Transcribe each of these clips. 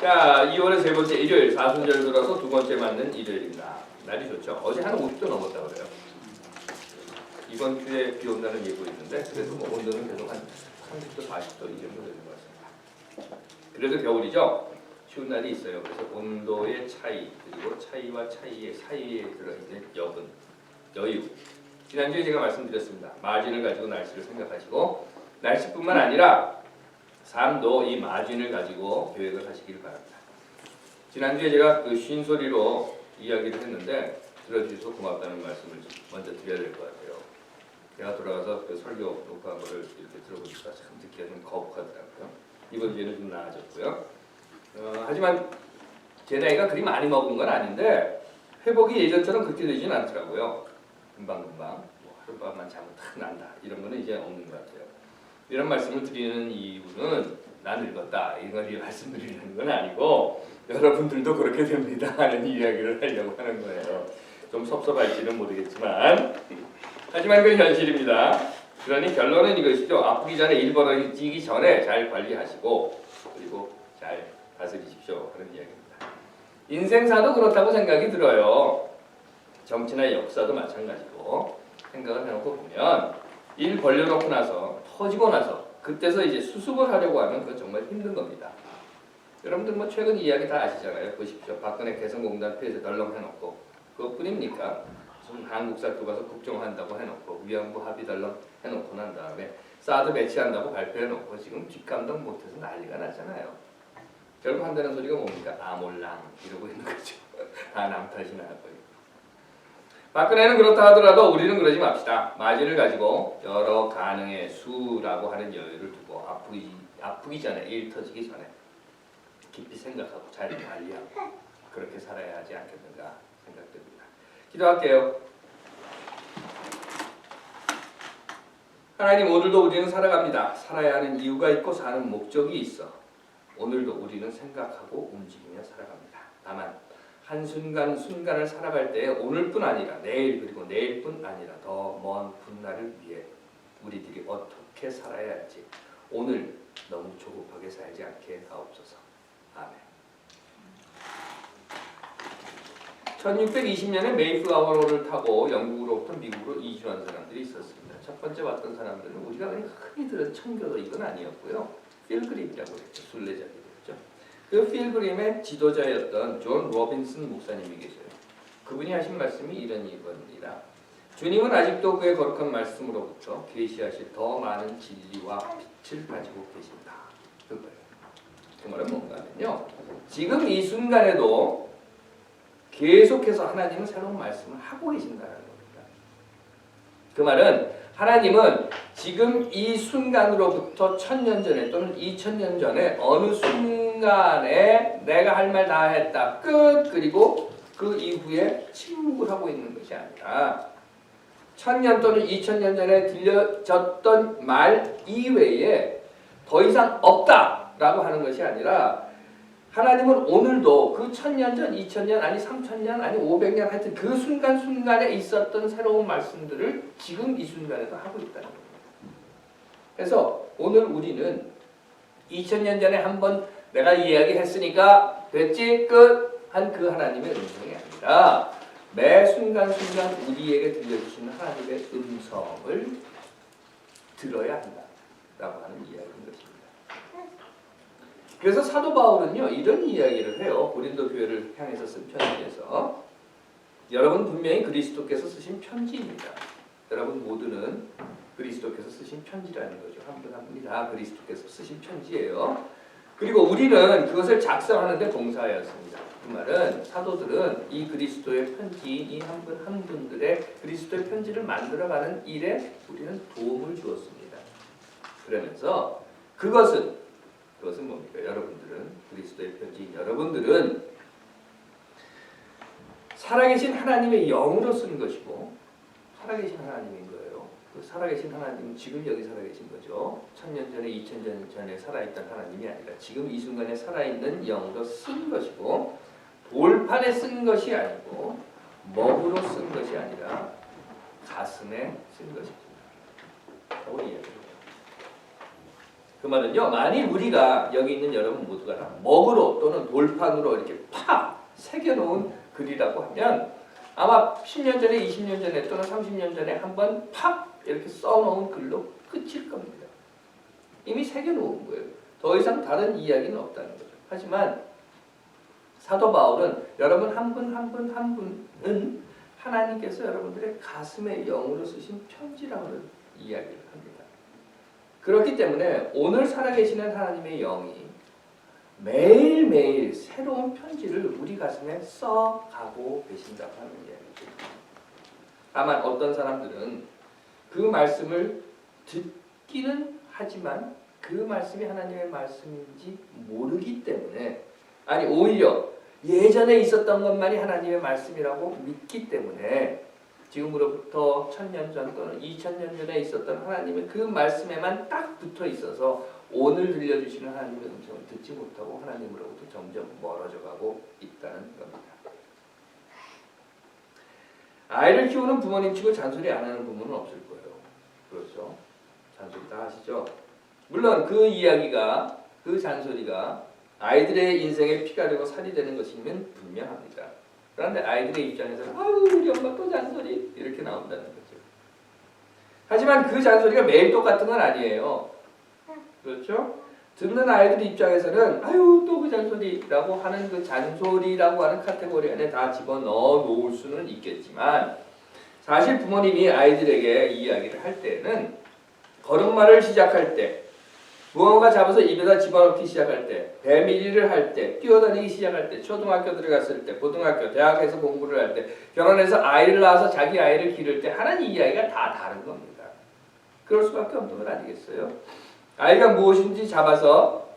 자, 2월의 세 번째 일요일, 사순절 들어서 두 번째 맞는 일요일입니다. 날이 좋죠. 어제 한 50도 넘었다 그래요. 이번 주에 비 온다는 예고 있는데 그래도 뭐 온도는 계속 한 30도, 40도 이 정도 되는 것 같습니다. 그래도 겨울이죠. 추운 날이 있어요. 그래서 온도의 차이, 그리고 차이와 차이의 사이에 들어있는 여유. 지난주에 제가 말씀드렸습니다. 마진을 가지고 날씨를 생각하시고 날씨뿐만 아니라 삶도 이 마진을 가지고 계획을 하시길 바랍니다. 지난주에 제가 그 쉰소리로 이야기를 했는데 들어주셔서 고맙다는 말씀을 먼저 드려야 될 것 같아요. 제가 돌아가서 그 설교 녹화한 거를 이렇게 들어보니까 참 듣기가 좀 거북하더라고요. 이번 주에는 좀 나아졌고요. 하지만 제 나이가 그리 많이 먹은 건 아닌데 회복이 예전처럼 그렇게 되지는 않더라고요. 금방금방 뭐 하룻밤만 자면 탁 난다 이런 거는 이제 없는 것 같아요. 이런 말씀을 드리는 이유는 난 늙었다 이걸 말씀드리는 건 아니고 여러분들도 그렇게 됩니다 하는 이야기를 하려고 하는 거예요. 좀 섭섭할지는 모르겠지만 하지만 그건 현실입니다. 그러니 결론은 이것이죠. 아프기 전에 일 벌어지기 전에 잘 관리하시고 그리고 잘 다스리십시오 하는 이야기입니다. 인생사도 그렇다고 생각이 들어요. 정치나 역사도 마찬가지고 생각을 해놓고 보면 일 벌려놓고 나서 터지고 나서 그때서 이제 수습을 하려고 하면 그건 정말 힘든 겁니다. 여러분들 뭐 최근 이야기 다 아시잖아요. 보십시오. 박근혜 개성공단 폐쇄 덜렁 해놓고 그것뿐입니까? 무슨 한국사 교과서 국정한다고 해놓고 위안부 합의 덜렁 해놓고 난 다음에 사드 배치한다고 발표해놓고 지금 뒷감당 못해서 난리가 나잖아요. 결국 한다는 소리가 뭡니까? 아몰랑 이러고 있는 거죠. 다 남 탓이나 하고. 박근혜는 그렇다 하더라도 우리는 그러지 맙시다. 마진을 가지고 여러 가능의 수라고 하는 여유를 두고 아프기 전에 일 터지기 전에 깊이 생각하고 잘 관리하고 그렇게 살아야 하지 않겠는가 생각됩니다. 기도할게요. 하나님 오늘도 우리는 살아갑니다. 살아야 하는 이유가 있고 사는 목적이 있어. 오늘도 우리는 생각하고 움직이며 살아갑니다. 다만 한순간 순간을 살아갈 때 오늘뿐 아니라 내일 그리고 내일뿐 아니라 더 먼 훗날을 위해 우리들이 어떻게 살아야 할지 오늘 너무 조급하게 살지 않게 하옵소서. 아멘. 1620년에 메이플라워를 타고 영국으로부터 미국으로 이주한 사람들이 있었습니다. 첫 번째 왔던 사람들은 우리가 그냥 흔히 들은 청교도 이건 아니었고요. 필그림이라고 했죠. 순례자들이었죠. 그 필그림의 지도자였던 존 로빈슨 목사님이 계셔요. 그분이 하신 말씀이 이런 이겁니다. 주님은 아직도 그의 거룩한 말씀으로부터 계시하실 더 많은 진리와 빛을 가지고 계신다. 그거예요. 그 말은 뭔가 하면요. 지금 이 순간에도 계속해서 하나님은 새로운 말씀을 하고 계신다는 겁니다. 그 말은 하나님은 지금 이 순간으로부터 1000년 전에 또는 2000년 전에 어느 순간에 내가 할 말 다 했다. 끝. 그리고 그 이후에 침묵을 하고 있는 것이 아니라 1000년 또는 2000년 전에 들려졌던 말 이외에 더 이상 없다라고 하는 것이 아니라 하나님은 오늘도 그 1000년 전, 2000년, 아니 3000년, 아니 500년 하여튼 그 순간순간에 있었던 새로운 말씀들을 지금 이 순간에도 하고 있다는 겁니다. 그래서 오늘 우리는 2000년 전에 한번 내가 이야기했으니까 됐지? 끝! 한 그 하나님의 음성이 아니라 매 순간순간 우리에게 들려주시는 하나님의 음성을 들어야 한다라고 하는 이야기인 것입니다. 그래서 사도 바울은요 이런 이야기를 해요. 고린도 교회를 향해서 쓴 편지에서 여러분 분명히 그리스도께서 쓰신 편지입니다. 여러분 모두는 그리스도께서 쓰신 편지라는 거죠. 한 분 한 분이 다 그리스도께서 쓰신 편지예요. 그리고 우리는 그것을 작성하는데 봉사하였습니다. 그 말은 사도들은 이 그리스도의 편지인 이 한 분 한 분들의 그리스도의 편지를 만들어가는 일에 우리는 도움을 주었습니다. 그러면서 그것은 뭡니까? 여러분들은 그리스도의 편지인 여러분들은 살아계신 하나님의 영으로 쓴 것이고 살아계신 하나님인 거예요. 그 살아계신 하나님은 지금 여기 살아계신 거죠. 1000년 전에 2000년 전에 살아있던 하나님이 아니라 지금 이 순간에 살아있는 영으로 쓴 것이고 돌판에 쓴 것이 아니고 먹으로 쓴 것이 아니라 가슴에 쓴 것입니다. 라고 이야기해요. 그 말은요, 만일 우리가 여기 있는 여러분 모두가 다 먹으로 또는 돌판으로 이렇게 팍 새겨놓은 글이라고 하면 아마 10년 전에, 20년 전에 또는 30년 전에 한번 팍 이렇게 써놓은 글로 끝일 겁니다. 이미 새겨놓은 거예요. 더 이상 다른 이야기는 없다는 거죠. 하지만 사도 바울은 여러분 한 분 한 분 한 분은 하나님께서 여러분들의 가슴에 영으로 쓰신 편지라는 이야기를 합니다. 그렇기 때문에 오늘 살아계시는 하나님의 영이 매일매일 새로운 편지를 우리 가슴에 써가고 계신다고 하는 이야기죠. 다만 어떤 사람들은 그 말씀을 듣기는 하지만 그 말씀이 하나님의 말씀인지 모르기 때문에, 아니 오히려 예전에 있었던 것만이 하나님의 말씀이라고 믿기 때문에 지금으로부터 1000년 전 또는 2000년 전에 있었던 하나님의 그 말씀에만 딱 붙어 있어서 오늘 들려주시는 하나님의 음성을 듣지 못하고 하나님으로부터 점점 멀어져 가고 있다는 겁니다. 아이를 키우는 부모님 치고 잔소리 안 하는 부모는 없을 거예요. 그렇죠? 잔소리 다 하시죠? 물론 그 이야기가, 그 잔소리가 아이들의 인생에 피가 되고 살이 되는 것이면 분명합니다. 그런데 아이들의 입장에서는 아유 우리 엄마 또 잔소리 이렇게 나온다는 거죠. 하지만 그 잔소리가 매일 똑같은 건 아니에요. 그렇죠? 듣는 아이들 입장에서는 아유 또 그 잔소리라고 하는 그 잔소리라고 하는 카테고리 안에 다 집어넣어 놓을 수는 있겠지만 사실 부모님이 아이들에게 이야기를 할 때는 걸음마를 시작할 때, 무언가 잡아서 입에다 집어넣기 시작할 때, 배밀이를 할 때, 뛰어다니기 시작할 때, 초등학교 들어갔을 때, 고등학교, 대학에서 공부를 할 때, 결혼해서 아이를 낳아서 자기 아이를 기를 때 하는 이야기가 다 다른 겁니다. 그럴 수밖에 없는 건 아니겠어요? 아이가 무엇인지 잡아서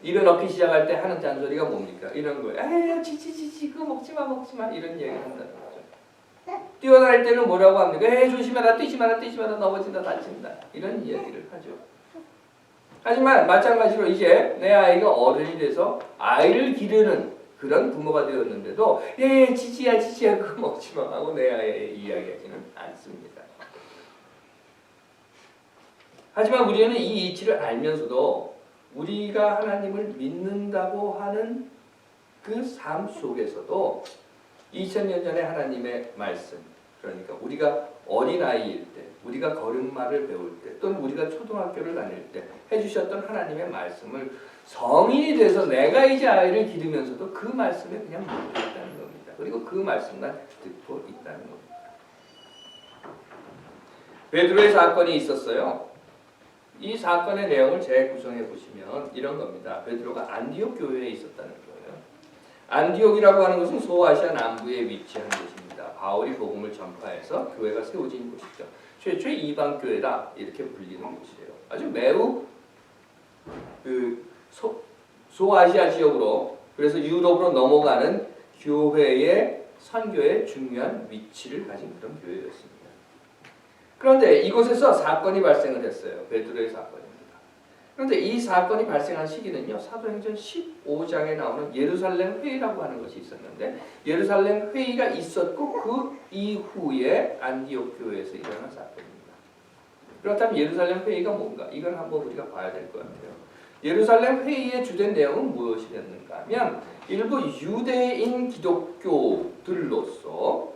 입에 넣기 시작할 때 하는 잔소리가 뭡니까? 이런 거예요. 에이 치치치치 그거 먹지마 먹지마 이런 이야기를 한다는 거죠. 뛰어다닐 때는 뭐라고 합니까? 에이 조심해라 뛰지마라 뛰지마라 넘어진다 다친다 이런 이야기를 하죠. 하지만 마찬가지로 이제 내 아이가 어른이 돼서 아이를 기르는 그런 부모가 되었는데도 예 지지야 지지야 그거 먹지마 하고 내 아이에 이야기하지는 않습니다. 하지만 우리는 이 이치를 알면서도 우리가 하나님을 믿는다고 하는 그 삶 속에서도 2000년 전에 하나님의 말씀, 그러니까 우리가 어린아이일 때, 우리가 걸음마를 배울 때, 또는 우리가 초등학교를 다닐 때 해주셨던 하나님의 말씀을 성인이 돼서 내가 이제 아이를 기르면서도 그 말씀에 그냥 묻혀 있다는 겁니다. 그리고 그 말씀만 듣고 있다는 겁니다. 베드로의 사건이 있었어요. 이 사건의 내용을 재구성해 보시면 이런 겁니다. 베드로가 안디옥 교회에 있었다는 거예요. 안디옥이라고 하는 것은 소아시아 남부에 위치한 곳입니다. 바울이 복음을 전파해서 교회가 세워진 곳이죠. 최초의 이방 교회다 이렇게 불리는 곳이에요. 아주 매우 소아시아 지역으로, 그래서 유럽으로 넘어가는 교회의 선교의 중요한 위치를 가진 그런 교회였습니다. 그런데 이곳에서 사건이 발생을 했어요. 베드로의 사건입니다. 그런데 이 사건이 발생한 시기는요, 사도행전 15장에 나오는 예루살렘 회의라고 하는 것이 있었는데, 예루살렘 회의가 있었고 그 이후에 안디옥 교회에서 일어난 사건입니다. 그렇다면 예루살렘 회의가 뭔가? 이걸 한번 우리가 봐야 될 것 같아요. 예루살렘 회의의 주된 내용은 무엇이었는가 하면 일부 유대인 기독교들로서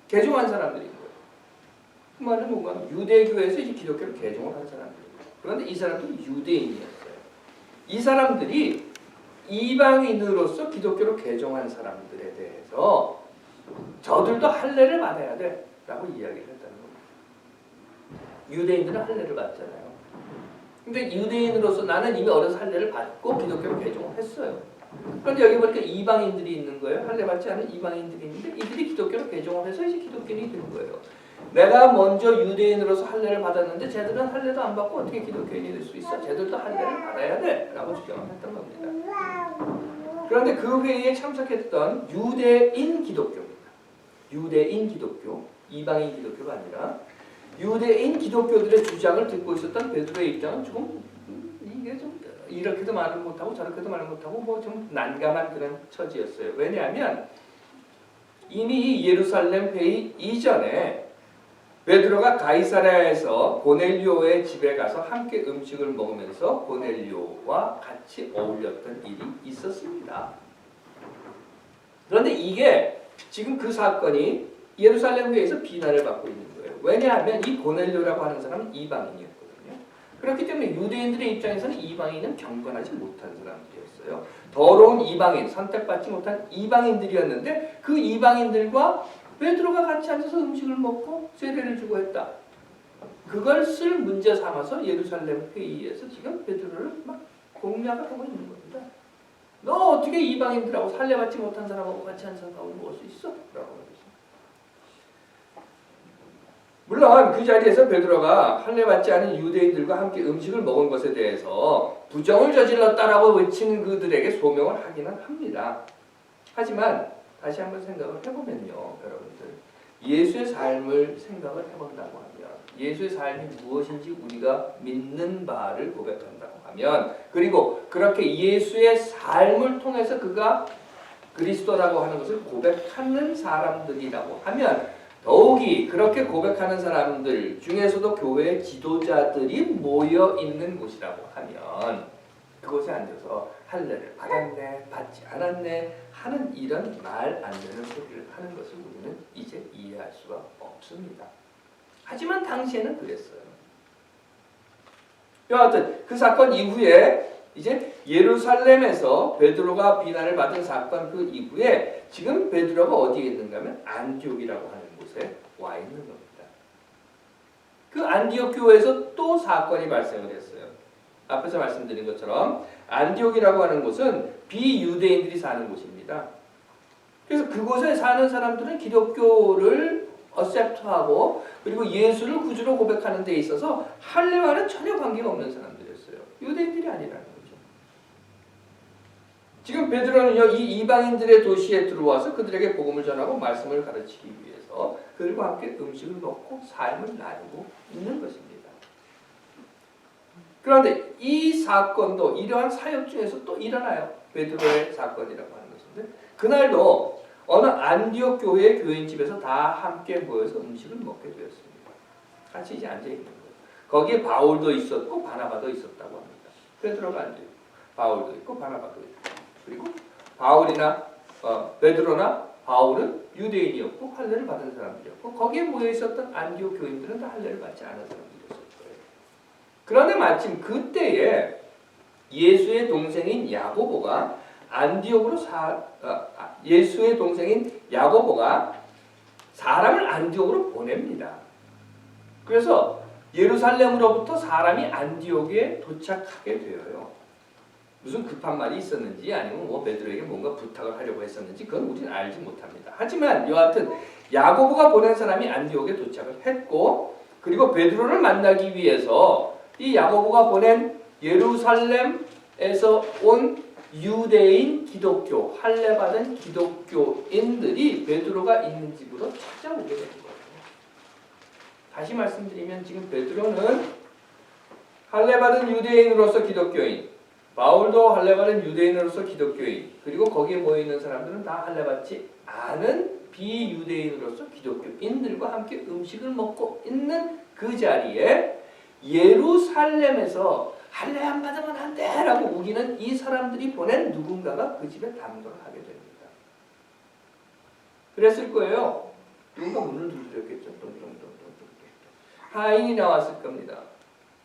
개종한 사람들인 거예요. 그 말은 뭔가? 유대교에서 이제 기독교를 개종을 한 사람들이에요. 그런데 이 사람들은 유대인이었어요. 이 사람들이 이방인으로서 기독교로 개종한 사람들에 대해서 저들도 할례를 받아야 돼 라고 이야기를 했다는 겁니다. 유대인들은 할례를 받잖아요. 근데 유대인으로서 나는 이미 어려서 할례를 받고 기독교로 개종을 했어요. 그런데 여기 보니까 이방인들이 있는 거예요. 할례 받지 않은 이방인들이 있는데 이들이 기독교로 개종을 해서 이제 기독교인이 되는 거예요. 내가 먼저 유대인으로서 할례를 받았는데 쟤들은 할례도 안 받고 어떻게 기독교인이 될 수 있어? 쟤들도 할례를 받아야 돼 라고 주장을 했던 겁니다. 그런데 그 회의에 참석했던 유대인 기독교입니다. 유대인 기독교, 이방인 기독교가 아니라 유대인 기독교들의 주장을 듣고 있었던 베드로의 입장은 조금 이게 좀 이렇게도 말을 못하고 저렇게도 말을 못하고 뭐 좀 난감한 그런 처지였어요. 왜냐하면 이미 예루살렘 회의 이전에 베드로가 가이사랴에서 고넬료의 집에 가서 함께 음식을 먹으면서 고넬료와 같이 어울렸던 일이 있었습니다. 그런데 이게 지금 그 사건이 예루살렘 교회에서 비난을 받고 있는 거예요. 왜냐하면 이 고넬료라고 하는 사람은 이방인이었거든요. 그렇기 때문에 유대인들의 입장에서는 이방인은 경건하지 못한 사람들이었어요. 더러운 이방인, 선택받지 못한 이방인들이었는데 그 이방인들과 베드로가 같이 앉아서 음식을 먹고 세례를 주고 했다. 그걸 쓸 문제 삼아서 예루살렘 회의에서 지금 베드로를 막 공략을 하고 있는 겁니다. 너 어떻게 이방인들하고 살례받지 못한 사람하고 같이 앉아서 밥을 먹을 수 있어? 라고 하면서. 물론 그 자리에서 베드로가 할례받지 않은 유대인들과 함께 음식을 먹은 것에 대해서 부정을 저질렀다라고 외치는 그들에게 소명을 하기는 합니다. 하지만 다시 한번 생각을 해보면요, 여러분들. 예수의 삶을 생각을 해본다고 하면, 예수의 삶이 무엇인지 우리가 믿는 바를 고백한다고 하면, 그리고 그렇게 예수의 삶을 통해서 그가 그리스도라고 하는 것을 고백하는 사람들이라고 하면, 더욱이 그렇게 고백하는 사람들 중에서도 교회 지도자들이 모여 있는 곳이라고 하면, 그곳에 앉아서 할례를 받았네, 받지 않았네 하는 이런 말 안 되는 소리를 하는 것을 우리는 이제 이해할 수가 없습니다. 하지만 당시에는 그랬어요. 여하튼 그 사건 이후에 이제 예루살렘에서 베드로가 비난을 받은 사건 그 이후에 지금 베드로가 어디에 있는가 하면 안디옥이라고 하는 곳에 와 있는 겁니다. 그 안디옥 교회에서 또 사건이 발생을 했어요. 앞에서 말씀드린 것처럼 안디옥이라고 하는 곳은 비유대인들이 사는 곳입니다. 그래서 그곳에 사는 사람들은 기독교를 어셉트하고 그리고 예수를 구주로 고백하는 데 있어서 할례와는 전혀 관계가 없는 사람들이었어요. 유대인들이 아니라는 거죠. 지금 베드로는요, 이 이방인들의 도시에 들어와서 그들에게 복음을 전하고 말씀을 가르치기 위해서 그들과 함께 음식을 먹고 삶을 나누고 있는 것입니다. 그런데 이 사건도 이러한 사역 중에서 또 일어나요. 베드로의 사건이라고 하는 것인데 그날도 어느 안디옥 교회의 교인 집에서 다 함께 모여서 음식을 먹게 되었습니다. 같이 이제 앉아 있는 거예요. 거기에 바울도 있었고 바나바도 있었다고 합니다. 베드로가 앉아 있고 바울도 있고 바나바도 있고 그리고 베드로나 바울은 유대인이었고 할례를 받은 사람들이었고 거기에 모여 있었던 안디옥 교인들은 다 할례를 받지 않은 사람들이었어요. 그런데 마침 그때에 예수의 동생인 야고보가 예수의 동생인 야고보가 사람을 안디옥으로 보냅니다. 그래서 예루살렘으로부터 사람이 안디옥에 도착하게 되어요. 무슨 급한 말이 있었는지 아니면 뭐 베드로에게 뭔가 부탁을 하려고 했었는지 그건 우리는 알지 못합니다. 하지만 여하튼 야고보가 보낸 사람이 안디옥에 도착을 했고 그리고 베드로를 만나기 위해서 이 야고보가 보낸 예루살렘에서 온 유대인 기독교, 할례받은 기독교인들이 베드로가 있는 집으로 찾아오게 되는 거예요. 다시 말씀드리면 지금 베드로는 할례받은 유대인으로서 기독교인, 바울도 할례받은 유대인으로서 기독교인, 그리고 거기에 모여있는 사람들은 다 할례받지 않은 비유대인으로서 기독교인들과 함께 음식을 먹고 있는 그 자리에 예루살렘에서 할례 안 받으면 안 돼! 라고 우기는 이 사람들이 보낸 누군가가 그 집에 담돌을 하게 됩니다. 그랬을 거예요. 누군가 문을 두드렸겠죠. 하인이 나왔을 겁니다.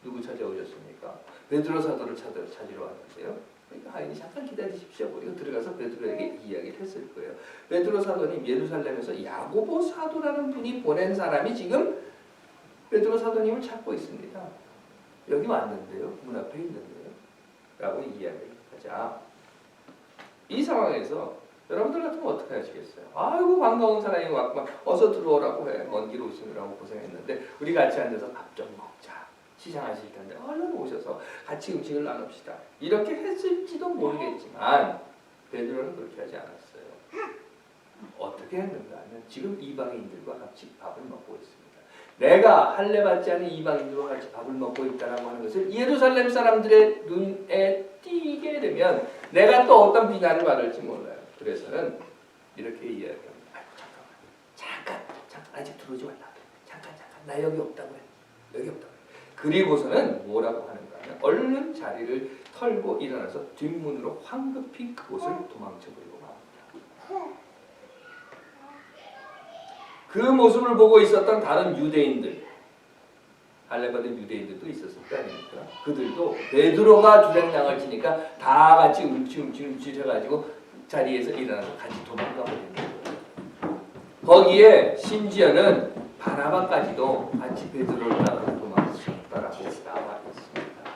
누구 찾아오셨습니까? 베드로 사도를 찾으러 왔는데요. 그러니까 하인이 잠깐 기다리십시오. 그리고 들어가서 베드로에게 이야기를 했을 거예요. 베드로 사도님 예루살렘에서 야고보 사도라는 분이 보낸 사람이 지금 베드로 사도님을 찾고 있습니다. 여기 왔는데요. 문 앞에 있는데요. 라고 이야기를 하자. 이 상황에서 여러분들 같으면 어떻게 하시겠어요? 아이고 반가운 사람이 왔구만. 어서 들어오라고 해. 먼 길 오시느라고 고생했는데 우리 같이 앉아서 밥 좀 먹자. 시장하실 텐데 얼른 오셔서 같이 음식을 나눕시다. 이렇게 했을지도 모르겠지만 베드로는 그렇게 하지 않았어요. 어떻게 했는가 하면 지금 이방인들과 같이 밥을 먹고 있습니다. 내가 할례받지 않은 이방인들과 같이 밥을 먹고 있다라고 하는 것을 예루살렘 사람들의 눈에 띄게 되면 내가 또 어떤 비난을 받을지 몰라요. 그래서는 이렇게 이야기합니다. 잠깐 아직 들어오지 말라. 잠깐 나 여기 없다고 해. 여기 없다고 해. 그리고서는 뭐라고 하는가 하면 얼른 자리를 털고 일어나서 뒷문으로 황급히 그곳을 도망쳐버리고 맙니다. 그 모습을 보고 있었던 다른 유대인들, 할례받은 유대인들도 있었을 거 아닙니까? 그들도 베드로가 주장장을 치니까 다 같이 움찔움찔해가지고 자리에서 일어나서 같이 도망가 버리는 거예요. 거기에 심지어는 바나바까지도 같이 베드로를 따라 도망쳤다라고 나와 있습니다.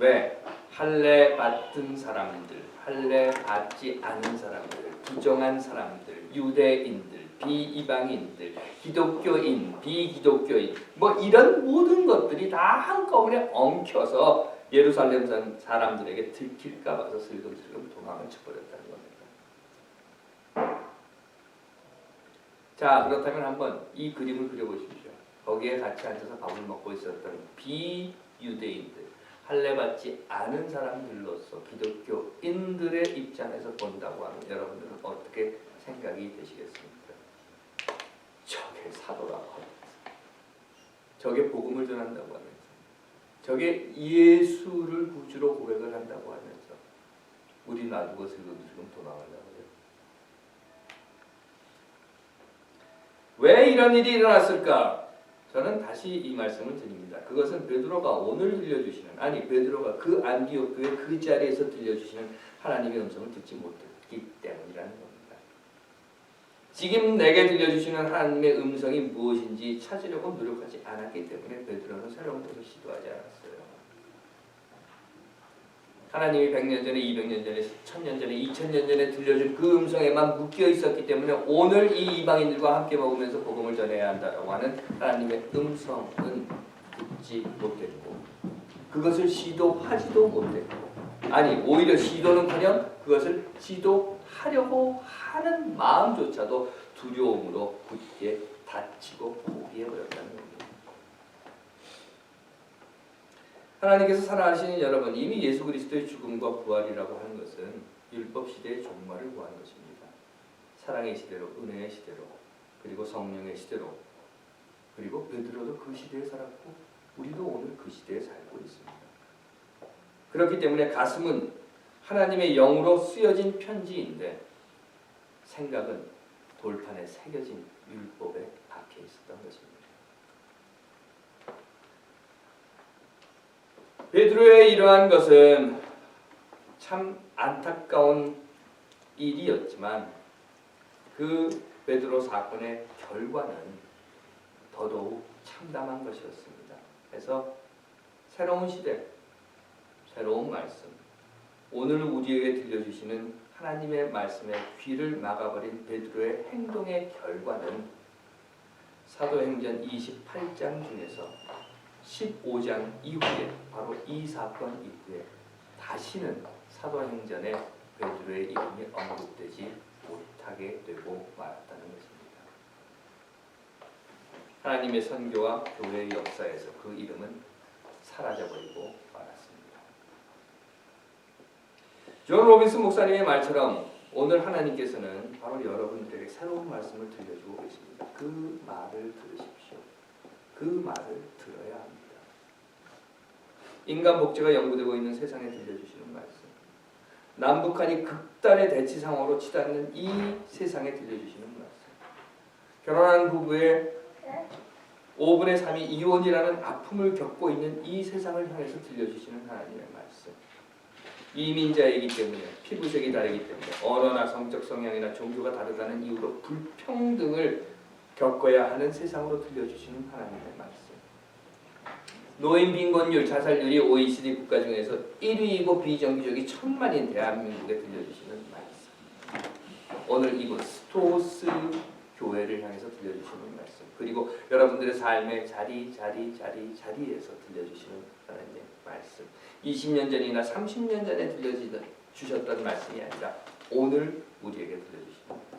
왜? 할례 받은 사람들, 할례 받지 않은 사람들, 부정한 사람들, 유대인들, 비이방인들, 기독교인, 비기독교인, 뭐 이런 모든 것들이 다 한꺼번에 엉켜서 예루살렘 사람들에게 들킬까 봐서 슬금슬금 도망을 쳐버렸다는 겁니다. 자, 그렇다면 한번 이 그림을 그려보십시오. 거기에 같이 앉아서 밥을 먹고 있었던 비유대인들, 할례받지 않은 사람들로서 기독교인들의 입장에서 본다고 하면 여러분들은 어떻게 생각이 되시겠습니까? 저게 사도라고, 저게 복음을 전한다고 하면서, 저게 예수를 구주로 고백을 한다고 하면서 우리 놔두고 슬금슬금 도망하려고 해요. 왜 이런 일이 일어났을까? 저는 다시 이 말씀을 드립니다. 그것은 베드로가 오늘 들려주시는, 아니 베드로가 그 안디옥 교회 그 자리에서 들려주시는 하나님의 음성을 듣지 못했기 때문이라는 겁니다. 지금 내게 들려주시는 하나님의 음성이 무엇인지 찾으려고 노력하지 않았기 때문에 베드로는 새로운 것을 시도하지 않았어요. 하나님이 100년 전에, 200년 전에, 1000년 전에, 2000년 전에 들려준 그 음성에만 묶여 있었기 때문에 오늘 이 이방인들과 함께 먹으면서 복음을 전해야 한다고 하는 하나님의 음성은 듣지 못했고 그것을 시도하지도 못했고, 아니 오히려 시도는커녕 그것을 시도하려고 하는 마음조차도 두려움으로 굳게 닫히고 포기해버렸다는 겁니다. 하나님께서 사랑하시는 여러분, 이미 예수 그리스도의 죽음과 부활이라고 하는 것은 율법 시대의 종말을 구한 것입니다. 사랑의 시대로, 은혜의 시대로, 그리고 성령의 시대로, 그리고 베드로도 그 시대에 살았고 우리도 오늘 그 시대에 살고 있습니다. 그렇기 때문에 가슴은 하나님의 영으로 쓰여진 편지인데 생각은 돌판에 새겨진 율법에 박혀 있었던 것입니다. 베드로의 이러한 것은 참 안타까운 일이었지만 그 베드로 사건의 결과는 더더욱 참담한 것이었습니다. 그래서 새로운 시대, 새로운 말씀, 오늘 우리에게 들려주시는 하나님의 말씀에 귀를 막아버린 베드로의 행동의 결과는 사도행전 28장 중에서 15장 이후에, 바로 이 사건 이후에 다시는 사도행전에 베드로의 이름이 언급되지 못하게 되고 말았다는 것입니다. 하나님의 선교와 교회의 역사에서 그 이름은 사라져버리고 말았습니다. 존 로빈슨 목사님의 말처럼 오늘 하나님께서는 바로 여러분들에게 새로운 말씀을 들려주고 계십니다. 그 말을 들으십시오. 그 말을 들어야 합니다. 인간 복제가 연구되고 있는 세상에 들려주시는 말씀, 남북한이 극단의 대치 상황으로 치닫는 이 세상에 들려주시는 말씀, 결혼한 부부의 5분의 3이 이혼이라는 아픔을 겪고 있는 이 세상을 향해서 들려주시는 하나님의 말씀, 이민자이기 때문에, 피부색이 다르기 때문에, 언어나 성적 성향이나 종교가 다르다는 이유로 불평등을 겪어야 하는 세상으로 들려주시는 하나님의 말씀, 노인 빈곤율, 자살률이 OECD 국가 중에서 1위이고 비정규직이 1000만인 대한민국에 들려주시는 말씀, 오늘 이곳 스토스 교회를 향해서 들려주시는 말씀, 그리고 여러분들의 삶의 자리에서 들려주시는 하나님의 말씀, 20년 전이나 30년 전에 들려주셨던 말씀이 아니라 오늘 우리에게 들려주시는 말씀.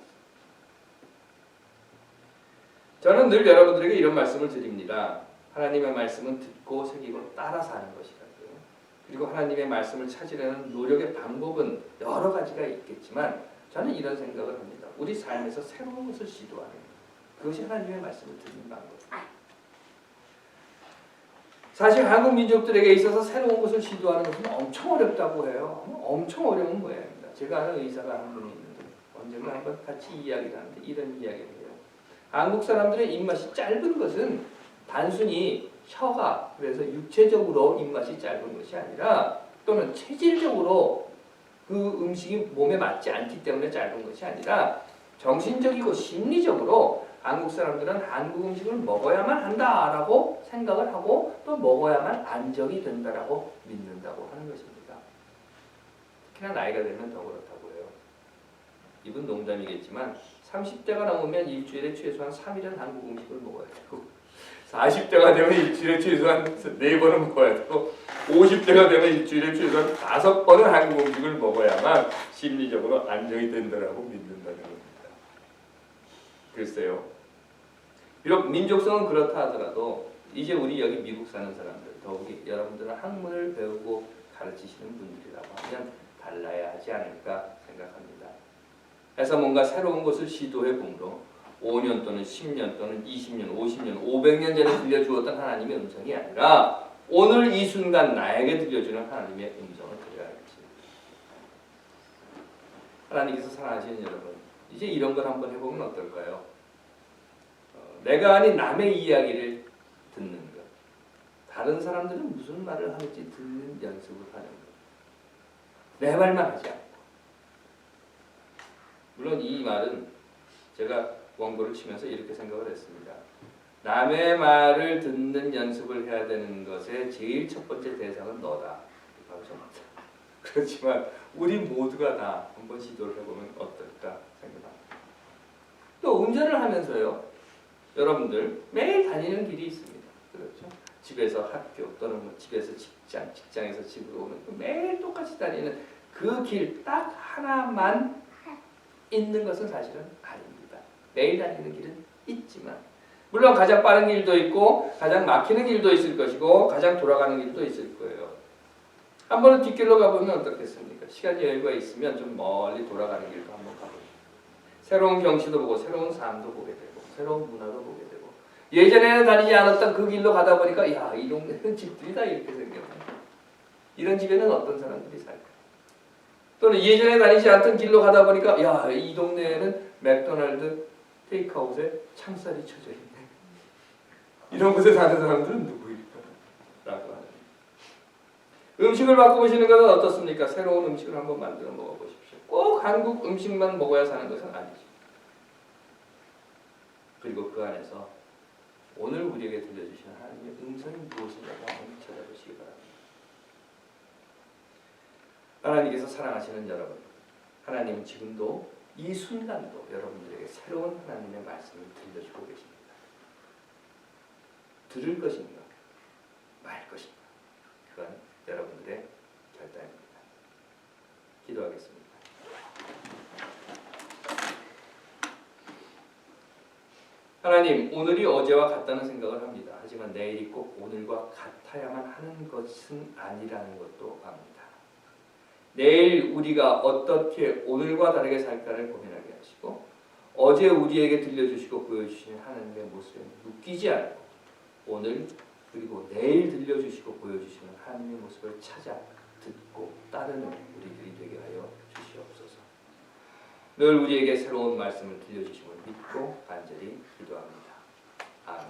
저는 늘 여러분들에게 이런 말씀을 드립니다. 하나님의 말씀은 듣고 새기고 따라 사는 것이라고요. 그리고 하나님의 말씀을 찾으려는 노력의 방법은 여러 가지가 있겠지만 저는 이런 생각을 합니다. 우리 삶에서 새로운 것을 시도하는 것, 그것이 하나님의 말씀을 듣는 방법. 사실 한국 민족들에게 있어서 새로운 것을 시도하는 것은 엄청 어렵다고 해요. 엄청 어려운 모양입니다. 제가 아는 의사가 한 분이 있는데 언젠가 한번 같이 이야기를 하는데 이런 이야기를 해요. 한국 사람들의 입맛이 짧은 것은 단순히 혀가 그래서 육체적으로 입맛이 짧은 것이 아니라 또는 체질적으로 그 음식이 몸에 맞지 않기 때문에 짧은 것이 아니라 정신적이고 심리적으로 한국 사람들은 한국 음식을 먹어야만 한다라고 생각을 하고 또 먹어야만 안정이 된다라고 믿는다고 하는 것입니다. 특히나 나이가 되면 더 그렇다고 해요. 이분 농담이겠지만 30대가 넘으면 일주일에 최소한 3일은 한국 음식을 먹어야 되고 40대가 되면 일주일에 최소한 4번은 먹어야 되고 50대가 되면 일주일에 최소한 5번은 한국 음식을 먹어야만 심리적으로 안정이 된다라고 믿는다는 겁니다. 글쎄요. 비록 민족성은 그렇다 하더라도 이제 우리 여기 미국 사는 사람들 더욱이 여러분들은 학문을 배우고 가르치시는 분들이라고 하면 달라야 하지 않을까 생각합니다. 그래서 뭔가 새로운 것을 시도해 봄으로 5년 또는 10년 또는 20년, 50년, 500년 전에 들려주었던 하나님의 음성이 아니라 오늘 이 순간 나에게 들려주는 하나님의 음성을 들어야겠지. 하나님께서 사랑하시는 여러분, 이제 이런 걸 한번 해보면 어떨까요? 내가 아닌 남의 이야기를 듣는 것. 다른 사람들은 무슨 말을 하는지 듣는 연습을 하는 것. 내 말만 하지 않고. 물론 이 말은 제가 원고를 치면서 이렇게 생각을 했습니다. 남의 말을 듣는 연습을 해야 되는 것의 제일 첫 번째 대상은 너다. 바로 저입니다. 그렇지만 우리 모두가 다 한번 시도를 해보면 어떨까 생각합니다. 또 운전을 하면서요. 여러분들 매일 다니는 길이 있습니다. 그렇죠? 집에서 학교 또는 뭐 집에서 직장, 직장에서 집으로 오는 매일 똑같이 다니는 그 길 딱 하나만 있는 것은 사실은 아닙니다. 매일 다니는 길은 있지만 물론 가장 빠른 길도 있고 가장 막히는 길도 있을 것이고 가장 돌아가는 길도 있을 거예요. 한 번은 뒷길로 가보면 어떻겠습니까? 시간 여유가 있으면 좀 멀리 돌아가는 길도 한번 가보죠. 새로운 경치도 보고 새로운 삶도 보게 되고 새로운 문화도 보게 되고 예전에는 다니지 않았던 그 길로 가다 보니까 야, 이 동네는 집들이 다 이렇게 생겼네. 이런 집에는 어떤 사람들이 살까? 또는 예전에 다니지 않던 길로 가다 보니까 야, 이 동네에는 맥도날드 테이크아웃에 창살이 쳐져 있네. 이런 곳에 사는 사람들은 누구일까? 라고 하는. 음식을 바꿔보시는 것은 어떻습니까? 새로운 음식을 한번 만들어 먹어보십시오. 꼭 한국 음식만 먹어야 사는 것은 아니죠. 그리고 그 안에서 오늘 우리에게 들려주시는 하나님의 음성이 무엇인가를 한번 찾아보시기 바랍니다. 하나님께서 사랑하시는 여러분, 하나님은 지금도 이 순간도 여러분들에게 새로운 하나님의 말씀을 들려주고 계십니다. 들을 것인가, 말 것인가, 그건 여러분들의 결단입니다. 기도하겠습니다. 하나님, 오늘이 어제와 같다는 생각을 합니다. 하지만 내일이 꼭 오늘과 같아야만 하는 것은 아니라는 것도 압니다. 내일 우리가 어떻게 오늘과 다르게 살까를 고민하게 하시고 어제 우리에게 들려주시고 보여주시는 하나님의 모습에 묶이지 않고 오늘 그리고 내일 들려주시고 보여주시는 하나님의 모습을 찾아 듣고 따르는 우리들이 되게 하여 주시옵소서. 늘 우리에게 새로운 말씀을 들려주심을 믿고 간절히 기도합니다. 아멘.